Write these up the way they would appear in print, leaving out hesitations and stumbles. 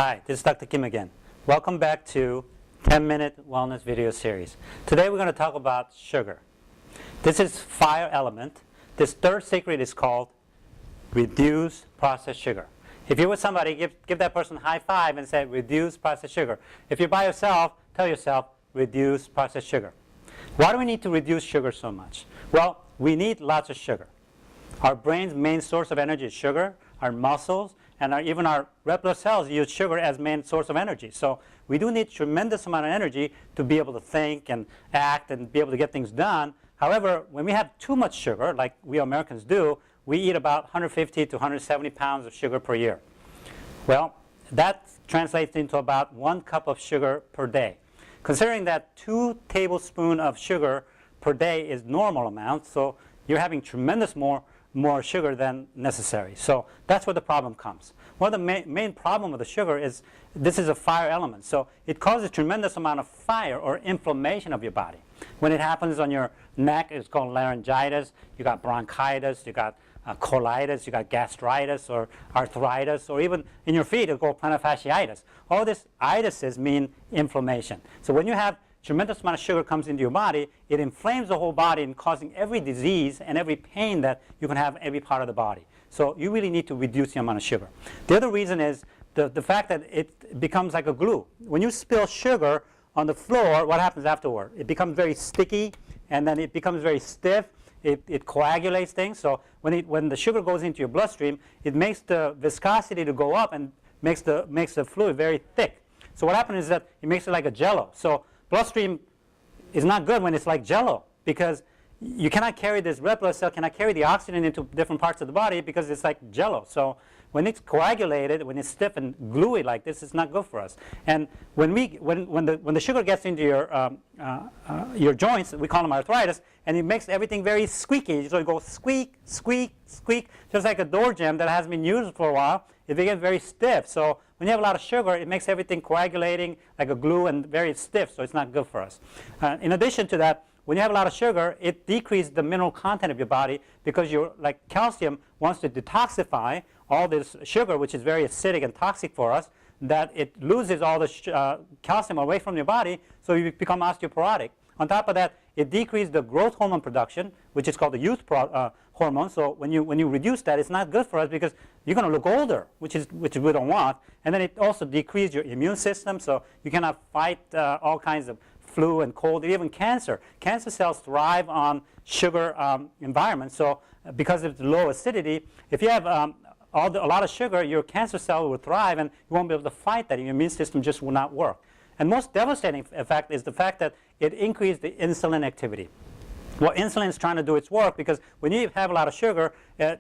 Hi, this is Dr. Kim again. Welcome back to 10-minute wellness video series. Today we're going to talk about sugar. This is fire element. This third secret is called reduce processed sugar. If you're with somebody, give that person a high five and say reduce processed sugar. If you're by yourself, tell yourself reduce processed sugar. Why do we need to reduce sugar so much? Well, we need lots of sugar. Our brain's main source of energy is sugar. Our muscles and even our red blood cells use sugar as main source of energy. So we do need tremendous amount of energy to be able to think and act and be able to get things done. However, when we have too much sugar, like we Americans do, we eat about 150 to 170 pounds of sugar per year. Well, that translates into about 1 cup of sugar per day. Considering that 2 tablespoons of sugar per day is normal amount, so you're having tremendous more sugar than necessary. So that's where the problem comes. One of the main problem with the sugar is this is a fire element. So it causes tremendous amount of fire or inflammation of your body. When it happens on your neck, it's called laryngitis. You got bronchitis, you got colitis, you got gastritis or arthritis, or even in your feet it's called plantar fasciitis. All these itises mean inflammation. So when you have tremendous amount of sugar comes into your body, it inflames the whole body and causing every disease and every pain that you can have in every part of the body. So you really need to reduce the amount of sugar. The other reason is the fact that it becomes like a glue. When you spill sugar on the floor, what happens afterward? It becomes very sticky, and then it becomes very stiff. It coagulates things. So when the sugar goes into your bloodstream, it makes the viscosity to go up and makes the fluid very thick. So what happens is that it makes it like a jello. So bloodstream is not good when it's like jello, because you cannot carry this red blood cell cannot carry the oxygen into different parts of the body because it's like jello. So when it's coagulated, when it's stiff and gluey like this, it's not good for us. And when the sugar gets into your joints, we call them arthritis, and it makes everything very squeaky. So it goes squeak, squeak, squeak, just like a door jamb that has been used for a while. It gets very stiff. So when you have a lot of sugar, it makes everything coagulating like a glue and very stiff, so it's not good for us. In addition to that, when you have a lot of sugar, it decreases the mineral content of your body because like calcium wants to detoxify all this sugar, which is very acidic and toxic for us, that it loses all the calcium away from your body, so you become osteoporotic. On top of that, it decreases the growth hormone production, which is called the youth hormone. So when you reduce that, it's not good for us because you're going to look older, which we don't want. And then it also decreases your immune system, so you cannot fight all kinds of flu and cold, even cancer. Cancer cells thrive on sugar environment. So because of the low acidity, if you have a lot of sugar, your cancer cell will thrive and you won't be able to fight that. Your immune system just will not work. And most devastating effect is the fact that it increases the insulin activity. Well, insulin is trying to do its work because when you have a lot of sugar,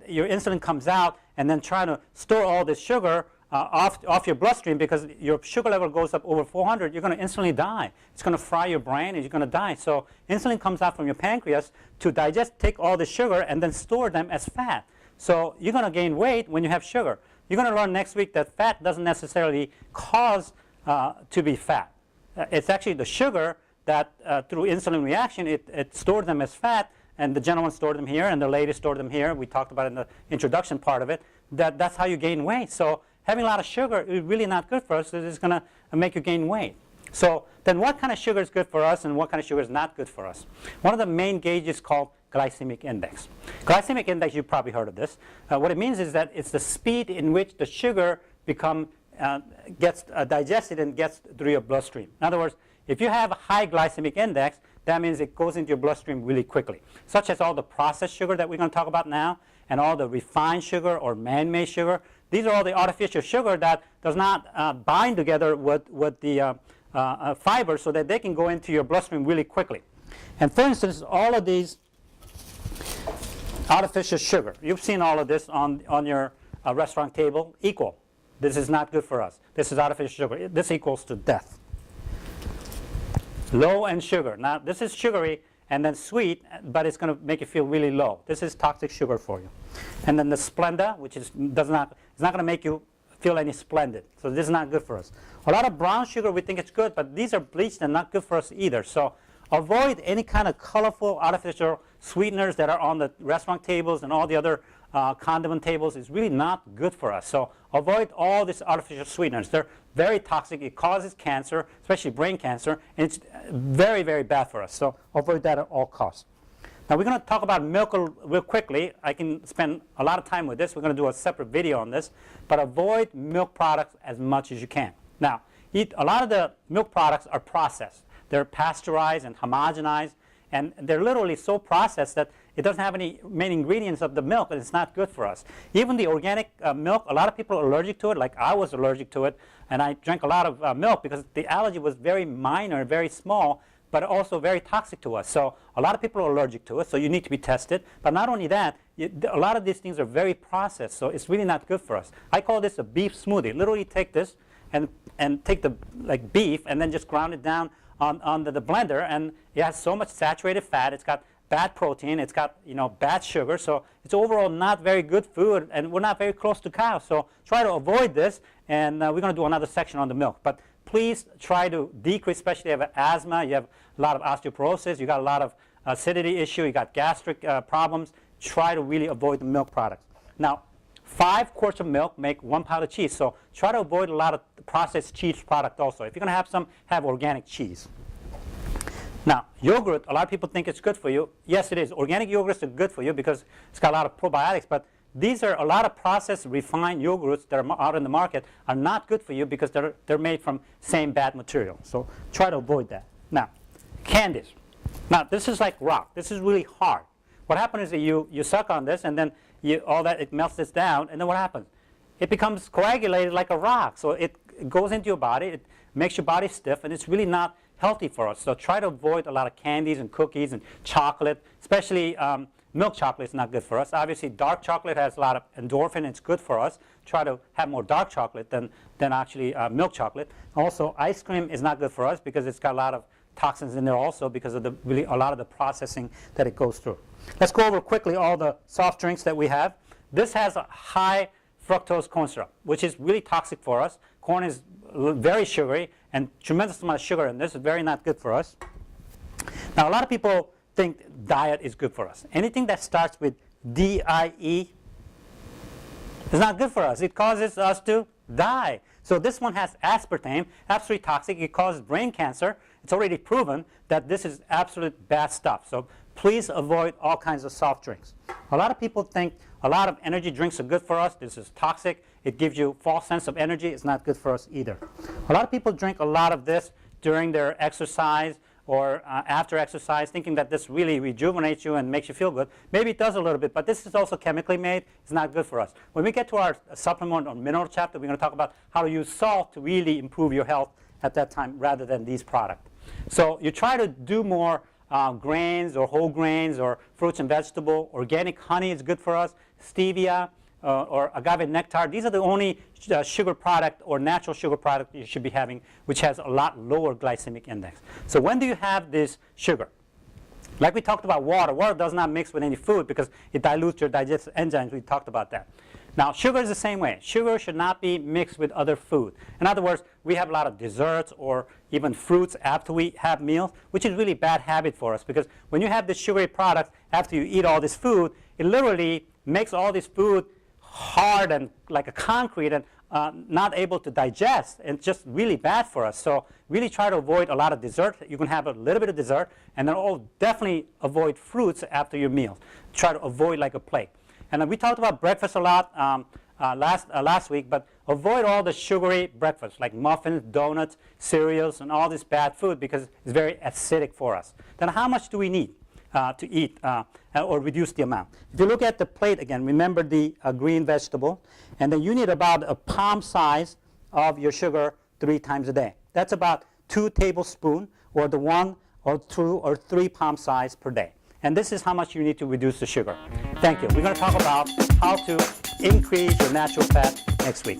your insulin comes out and then trying to store all this sugar off your bloodstream, because your sugar level goes up over 400, you're going to instantly die. It's going to fry your brain and you're going to die. So insulin comes out from your pancreas to take all the sugar and then store them as fat. So you're going to gain weight when you have sugar. You're going to learn next week that fat doesn't necessarily cause to be fat. It's actually the sugar that through insulin reaction, it stores them as fat, and the gentleman stored them here and the lady stored them here. We talked about it in the introduction part of it. That's how you gain weight. So having a lot of sugar is really not good for us. It's going to make you gain weight. So then what kind of sugar is good for us and what kind of sugar is not good for us? One of the main gauges is called glycemic index. Glycemic index, you've probably heard of this. What it means is that it's the speed in which the sugar gets digested and gets through your bloodstream. In other words, if you have a high glycemic index, that means it goes into your bloodstream really quickly, such as all the processed sugar that we're going to talk about now, and all the refined sugar or man-made sugar. These are all the artificial sugar that does not bind together with the fiber so that they can go into your bloodstream really quickly. And for instance, all of these artificial sugar, you've seen all of this on your restaurant table, equal. This is not good for us. This is artificial sugar. This equals to death. Low in sugar. Now, this is sugary and then sweet, but it's going to make you feel really low. This is toxic sugar for you. And then the Splenda, which it's not going to make you feel any splendid. So this is not good for us. A lot of brown sugar, we think it's good, but these are bleached and not good for us either. So avoid any kind of colorful artificial sweeteners that are on the restaurant tables and all the other condiment tables. Is really not good for us. So avoid all these artificial sweeteners. They're very toxic. It causes cancer, especially brain cancer, and it's very, very bad for us. So avoid that at all costs. Now we're going to talk about milk real quickly. I can spend a lot of time with this. We're going to do a separate video on this. But avoid milk products as much as you can. Now, a lot of the milk products are processed. They're pasteurized and homogenized. And they're literally so processed that it doesn't have any main ingredients of the milk, and it's not good for us. Even the organic milk, a lot of people are allergic to it, like I was allergic to it. And I drank a lot of milk because the allergy was very minor, very small, but also very toxic to us. So a lot of people are allergic to it, so you need to be tested. But not only that, a lot of these things are very processed, so it's really not good for us. I call this a beef smoothie. Literally take this and take the beef and then just ground it down on the blender, and it has so much saturated fat. It's got bad protein. It's got bad sugar. So it's overall not very good food, and we're not very close to cows. So try to avoid this, and we're going to do another section on the milk. But please try to decrease, especially if you have asthma, you have a lot of osteoporosis, you got a lot of acidity issue, you got gastric problems. Try to really avoid the milk products. Now, 5 quarts of milk make 1 pound of cheese. So try to avoid a lot of processed cheese product also. If you're going to have some, have organic cheese. Now, yogurt, a lot of people think it's good for you. Yes, it is. Organic yogurts are good for you because it's got a lot of probiotics. But these are a lot of processed, refined yogurts that are out in the market are not good for you because they're made from same bad material. So try to avoid that. Now, candies. Now, this is like rock. This is really hard. What happens is that you suck on this, and then it melts this down, and then what happens? It becomes coagulated like a rock. So it goes into your body. It makes your body stiff, and it's really not healthy for us. So try to avoid a lot of candies and cookies and chocolate, especially milk chocolate is not good for us. Obviously, dark chocolate has a lot of endorphin. It's good for us. Try to have more dark chocolate than actually milk chocolate. Also, ice cream is not good for us because it's got a lot of toxins in there also because of a lot of the processing that it goes through. Let's go over quickly all the soft drinks that we have. This has a high fructose corn syrup, which is really toxic for us. Corn is very sugary and tremendous amount of sugar in this. Is very not good for us. Now, a lot of people think diet is good for us. Anything that starts with D-I-E is not good for us. It causes us to die. So this one has aspartame, absolutely toxic. It causes brain cancer. It's already proven that this is absolute bad stuff. So please avoid all kinds of soft drinks. A lot of people think a lot of energy drinks are good for us. This is toxic. It gives you a false sense of energy. It's not good for us either. A lot of people drink a lot of this during their exercise or after exercise, thinking that this really rejuvenates you and makes you feel good. Maybe it does a little bit, but this is also chemically made. It's not good for us. When we get to our supplement or mineral chapter, we're going to talk about how to use salt to really improve your health at that time rather than these products. So you try to do more grains or whole grains or fruits and vegetables. Organic honey is good for us. Stevia or agave nectar. These are the only sugar product or natural sugar product you should be having, which has a lot lower glycemic index. So when do you have this sugar? Like we talked about water. Water does not mix with any food because it dilutes your digestive enzymes. We talked about that. Now, sugar is the same way. Sugar should not be mixed with other food. In other words, we have a lot of desserts or even fruits after we have meals, which is really bad habit for us because when you have this sugary product after you eat all this food, it literally makes all this food hard and like a concrete and not able to digest, and it's just really bad for us. So really try to avoid a lot of dessert. You can have a little bit of dessert, and then definitely avoid fruits after your meals. Try to avoid like a plate. And we talked about breakfast a lot last week, but avoid all the sugary breakfasts like muffins, donuts, cereals, and all this bad food because it's very acidic for us. Then how much do we need to eat or reduce the amount? If you look at the plate again, remember the green vegetable, and then you need about a palm size of your sugar 3 times a day. That's about 2 tablespoons or the 1 or 2 or 3 palm size per day. And this is how much you need to reduce the sugar. Thank you. We're going to talk about how to increase your natural fat next week.